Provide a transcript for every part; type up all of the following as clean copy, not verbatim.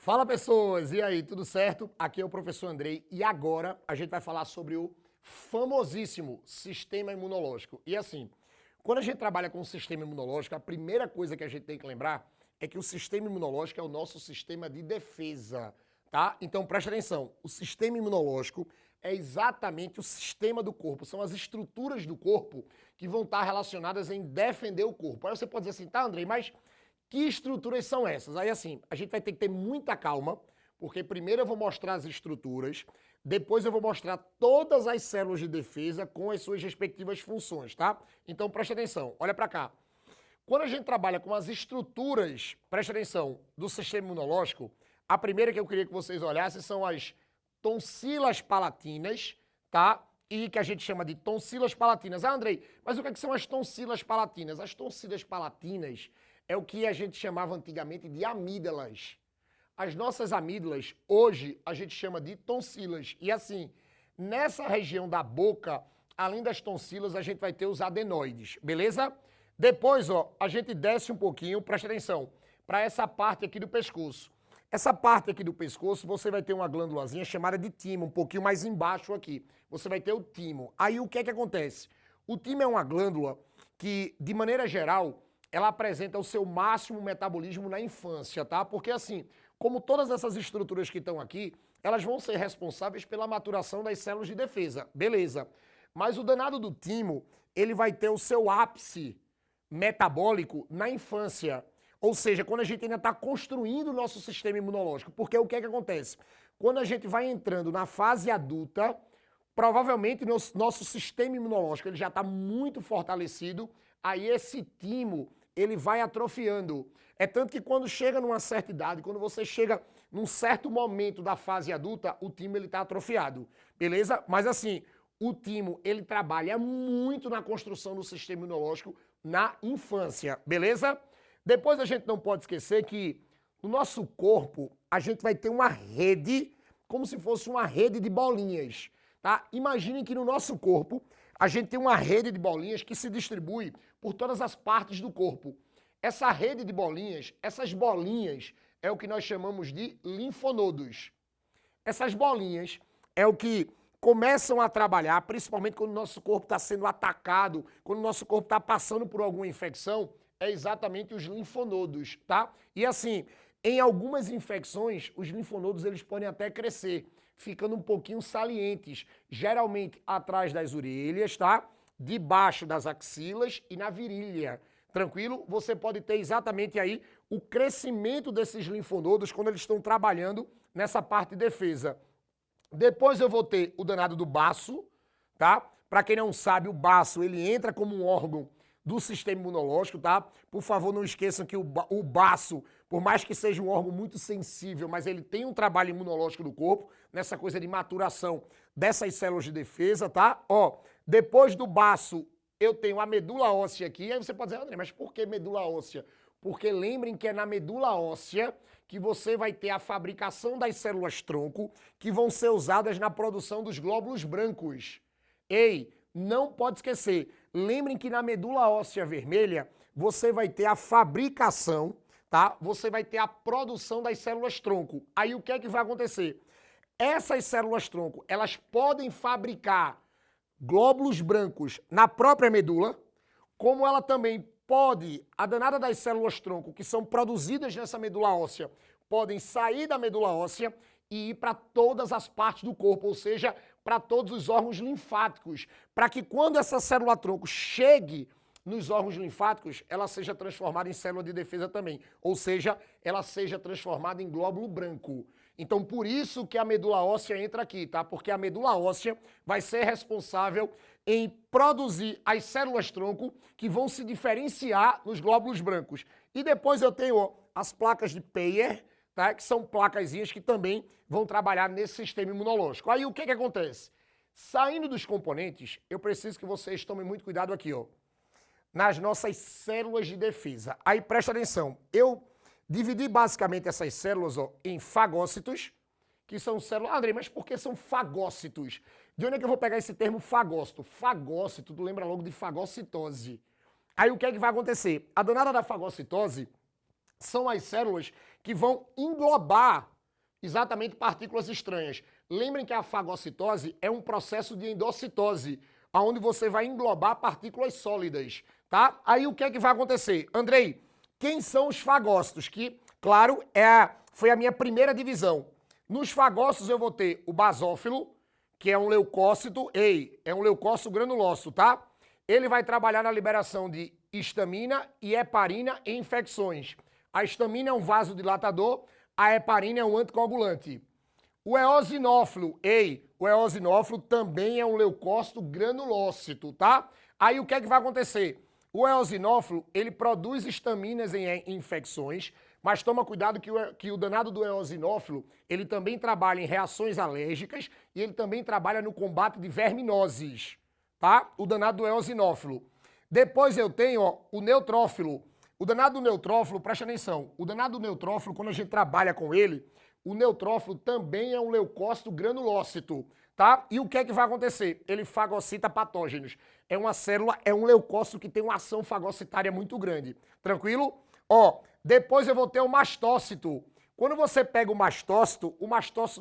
Fala pessoas, e aí, tudo certo? Aqui é o professor Andrei e agora a gente vai falar sobre o famosíssimo sistema imunológico. E assim, quando a gente trabalha com o sistema imunológico, a primeira coisa que a gente tem que lembrar é que o sistema imunológico é o nosso sistema de defesa, tá? Então preste atenção, o sistema imunológico é exatamente o sistema do corpo, são as estruturas do corpo que vão estar relacionadas em defender o corpo. Aí você pode dizer assim, tá Andrei, mas que estruturas são essas? Aí assim, a gente vai ter que ter muita calma, porque primeiro eu vou mostrar as estruturas, depois eu vou mostrar todas as células de defesa com as suas respectivas funções, tá? Então preste atenção, olha pra cá. Quando a gente trabalha com as estruturas, preste atenção, do sistema imunológico, a primeira que eu queria que vocês olhassem são as tonsilas palatinas, tá? E que a gente chama de tonsilas palatinas. Ah, Andrei, mas o que são as tonsilas palatinas? As tonsilas palatinas é o que a gente chamava antigamente de amígdalas. As nossas amígdalas, hoje, a gente chama de tonsilas. E assim, nessa região da boca, além das tonsilas, a gente vai ter os adenoides, beleza? Depois, ó, a gente desce um pouquinho, presta atenção, para essa parte aqui do pescoço. Essa parte aqui do pescoço, você vai ter uma glândulazinha chamada de timo, um pouquinho mais embaixo aqui. Você vai ter o timo. Aí o que é que acontece? O timo é uma glândula que, de maneira geral, ela apresenta o seu máximo metabolismo na infância, tá? Porque assim, como todas essas estruturas que estão aqui, elas vão ser responsáveis pela maturação das células de defesa, beleza. Mas o danado do timo, ele vai ter o seu ápice metabólico na infância. Ou seja, quando a gente ainda está construindo o nosso sistema imunológico. Porque o que é que acontece? Quando a gente vai entrando na fase adulta, provavelmente nosso sistema imunológico ele já está muito fortalecido, aí esse timo ele vai atrofiando. É tanto que quando chega numa certa idade, quando você chega num certo momento da fase adulta, o timo ele está atrofiado, beleza? Mas assim, o timo ele trabalha muito na construção do sistema imunológico na infância, beleza? Depois a gente não pode esquecer que no nosso corpo a gente vai ter uma rede, como se fosse uma rede de bolinhas, tá? Imaginem que no nosso corpo a gente tem uma rede de bolinhas que se distribui por todas as partes do corpo. Essa rede de bolinhas, essas bolinhas é o que nós chamamos de linfonodos. Essas bolinhas é o que começam a trabalhar, principalmente quando o nosso corpo está sendo atacado, quando o nosso corpo está passando por alguma infecção, é exatamente os linfonodos, tá? E assim, em algumas infecções, os linfonodos eles podem até crescer, ficando um pouquinho salientes, geralmente atrás das orelhas, tá? Debaixo das axilas e na virilha. Tranquilo? Você pode ter exatamente aí o crescimento desses linfonodos quando eles estão trabalhando nessa parte de defesa. Depois eu vou ter o danado do baço, tá? Para quem não sabe, o baço ele entra como um órgão do sistema imunológico, tá? Por favor, não esqueçam que o baço, por mais que seja um órgão muito sensível, mas ele tem um trabalho imunológico do corpo, nessa coisa de maturação dessas células de defesa, tá? Ó, depois do baço, eu tenho a medula óssea aqui, aí você pode dizer, André, mas por que medula óssea? Porque lembrem que é na medula óssea que você vai ter a fabricação das células-tronco que vão ser usadas na produção dos glóbulos brancos. Ei, não pode esquecer, lembrem que na medula óssea vermelha você vai ter a fabricação, tá? Você vai ter a produção das células-tronco. Aí o que é que vai acontecer? Essas células-tronco, elas podem fabricar glóbulos brancos na própria medula, como ela também pode, a danada das células-tronco que são produzidas nessa medula óssea, podem sair da medula óssea e ir para todas as partes do corpo, ou seja, para todos os órgãos linfáticos, para que quando essa célula-tronco chegue nos órgãos linfáticos, ela seja transformada em célula de defesa também, ou seja, ela seja transformada em glóbulo branco. Então, por isso que a medula óssea entra aqui, tá? Porque a medula óssea vai ser responsável em produzir as células-tronco que vão se diferenciar nos glóbulos brancos. E depois eu tenho ó, as placas de Peyer, tá? Que são placazinhas que também vão trabalhar nesse sistema imunológico. Aí o que acontece? Saindo dos componentes, eu preciso que vocês tomem muito cuidado aqui, ó, nas nossas células de defesa. Aí presta atenção, eu dividi basicamente essas células ó, em fagócitos, que são células... Andrei, mas por que são fagócitos? De onde é que eu vou pegar esse termo fagócito? Fagócito, tu lembra logo de fagocitose. Aí o que é que vai acontecer? A danada da fagocitose são as células que vão englobar exatamente partículas estranhas. Lembrem que a fagocitose é um processo de endocitose, onde você vai englobar partículas sólidas, tá? Aí o que é que vai acontecer? Andrei, quem são os fagócitos? Que, claro, foi a minha primeira divisão. Nos fagócitos eu vou ter o basófilo, que é um leucócito, é um leucócito granulócito, tá? Ele vai trabalhar na liberação de histamina e heparina em infecções. A histamina é um vasodilatador, a heparina é um anticoagulante. O eosinófilo, o eosinófilo também é um leucócito granulócito, tá? Aí o que é que vai acontecer? O eosinófilo, ele produz histaminas em infecções, mas toma cuidado que o danado do eosinófilo, ele também trabalha em reações alérgicas e ele também trabalha no combate de verminoses, tá? O danado do eosinófilo. Depois eu tenho, ó, o neutrófilo. O danado do neutrófilo, presta atenção, o danado do neutrófilo, quando a gente trabalha com ele, o neutrófilo também é um leucócito granulócito, tá? E o que é que vai acontecer? Ele fagocita patógenos. É uma célula, é um leucócito que tem uma ação fagocitária muito grande. Tranquilo? Ó, depois eu vou ter o mastócito. Quando você pega o mastócito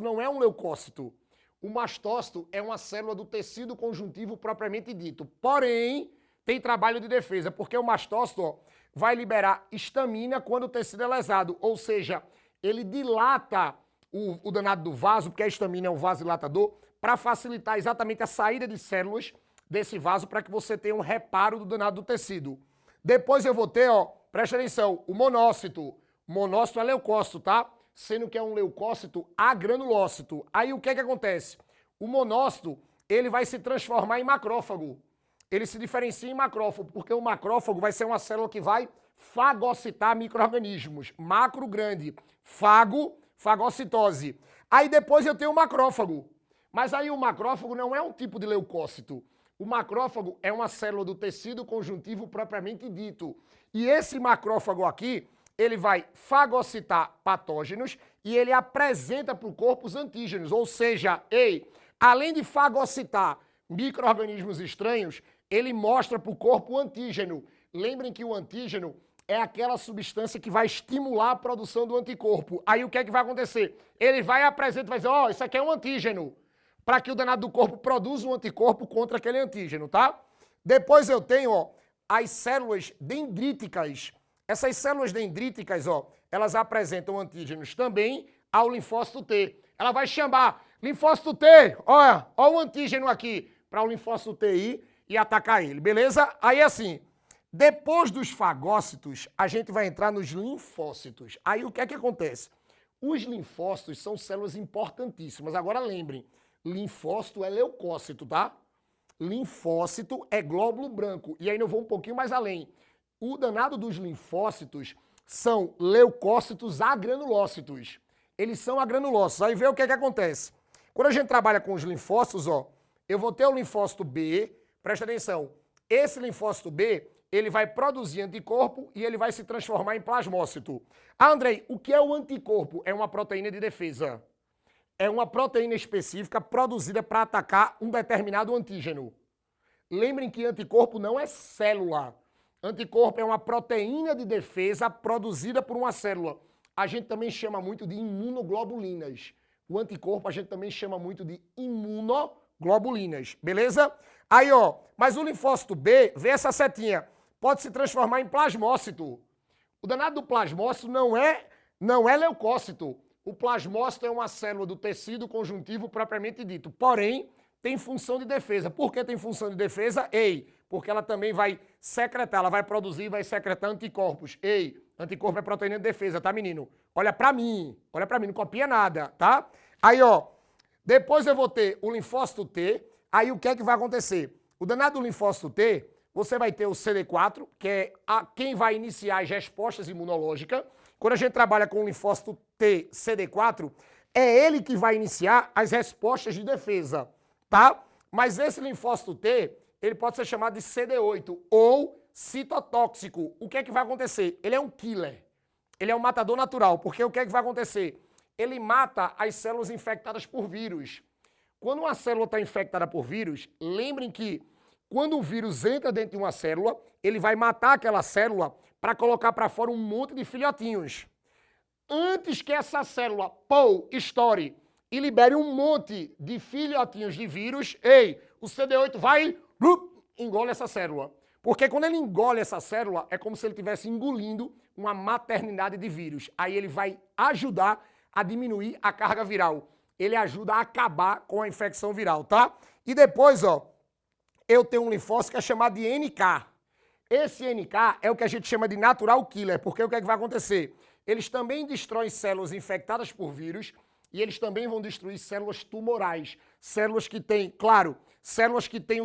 não é um leucócito. O mastócito é uma célula do tecido conjuntivo propriamente dito. Porém, tem trabalho de defesa, porque o mastócito, ó, vai liberar histamina quando o tecido é lesado. Ou seja, ele dilata o danado do vaso, porque a histamina é um vasodilatador, para facilitar exatamente a saída de células desse vaso para que você tenha um reparo do danado do tecido. Depois eu vou ter, ó, presta atenção, o monócito. Monócito é leucócito, tá? Sendo que é um leucócito agranulócito. Aí o que é que acontece? O monócito, ele vai se transformar em macrófago. Ele se diferencia em macrófago, porque o macrófago vai ser uma célula que vai fagocitar micro-organismos. Macro grande, fagocitose. Aí depois eu tenho o macrófago. Mas aí o macrófago não é um tipo de leucócito. O macrófago é uma célula do tecido conjuntivo propriamente dito. E esse macrófago aqui, ele vai fagocitar patógenos e ele apresenta para o corpo os antígenos. Ou seja, além de fagocitar micro-organismos estranhos, ele mostra para o corpo o antígeno. Lembrem que o antígeno é aquela substância que vai estimular a produção do anticorpo. Aí o que é que vai acontecer? Ele vai apresentar, vai dizer, ó, isso aqui é um antígeno, para que o danado do corpo produza um anticorpo contra aquele antígeno, tá? Depois eu tenho, ó, as células dendríticas. Essas células dendríticas, ó, elas apresentam antígenos também ao linfócito T. Ela vai chamar linfócito T, olha, ó o antígeno aqui, para o linfócito T ir e atacar ele, beleza? Aí assim, depois dos fagócitos, a gente vai entrar nos linfócitos. Aí o que é que acontece? Os linfócitos são células importantíssimas. Agora lembrem, linfócito é leucócito, tá? Linfócito é glóbulo branco. E aí eu vou um pouquinho mais além. O danado dos linfócitos são leucócitos agranulócitos. Eles são agranulócitos. Aí vê o que é que acontece. Quando a gente trabalha com os linfócitos, ó, eu vou ter o linfócito B, presta atenção, esse linfócito B, ele vai produzir anticorpo e ele vai se transformar em plasmócito. Ah, Andrei, o que é o anticorpo? É uma proteína de defesa. É uma proteína específica produzida para atacar um determinado antígeno. Lembrem que anticorpo não é célula. Anticorpo é uma proteína de defesa produzida por uma célula. A gente também chama muito de imunoglobulinas. O anticorpo a gente também chama muito de imunoglobulinas, beleza? Aí, ó, mas o linfócito B, vê essa setinha, pode se transformar em plasmócito. O danado do plasmócito não é leucócito. O plasmócito é uma célula do tecido conjuntivo propriamente dito, porém, tem função de defesa. Por que tem função de defesa? Porque ela também vai secretar, ela vai produzir, vai secretar anticorpos. Anticorpo é proteína de defesa, tá, menino? Olha pra mim, não copia nada, tá? Aí, ó, depois eu vou ter o linfócito T, aí o que é que vai acontecer? O danado do linfócito T, você vai ter o CD4, que é quem vai iniciar as respostas imunológicas. Quando a gente trabalha com o linfócito T, CD4, é ele que vai iniciar as respostas de defesa, tá? Mas esse linfócito T, ele pode ser chamado de CD8 ou citotóxico. O que é que vai acontecer? Ele é um killer. Ele é um matador natural, porque o que é que vai acontecer? Ele mata as células infectadas por vírus. Quando uma célula está infectada por vírus, lembrem que quando o vírus entra dentro de uma célula, ele vai matar aquela célula para colocar para fora um monte de filhotinhos. antes que essa célula, estoure e libere um monte de filhotinhos de vírus, o CD8 vai, engole essa célula. Porque quando ele engole essa célula, é como se ele estivesse engolindo uma maternidade de vírus. Aí ele vai ajudar a diminuir a carga viral. Ele ajuda a acabar com a infecção viral, tá? E depois, eu tenho um linfócito que é chamado de NK. Esse NK é o que a gente chama de natural killer, porque o que é que vai acontecer? Eles também destroem células infectadas por vírus e eles também vão destruir células tumorais. Células que têm, claro, células que têm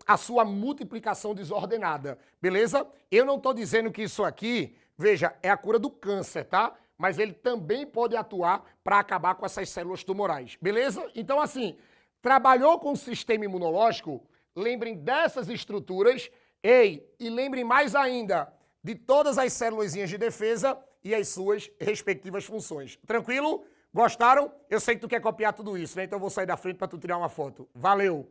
a sua multiplicação desordenada, beleza? Eu não estou dizendo que isso aqui, veja, é a cura do câncer, tá? Mas ele também pode atuar para acabar com essas células tumorais, beleza? Então, assim, trabalhou com o sistema imunológico, lembrem dessas estruturas, e lembrem mais ainda de todas as células de defesa e as suas respectivas funções. Tranquilo? Gostaram? Eu sei que tu quer copiar tudo isso, né? Então eu vou sair da frente para tu tirar uma foto. Valeu!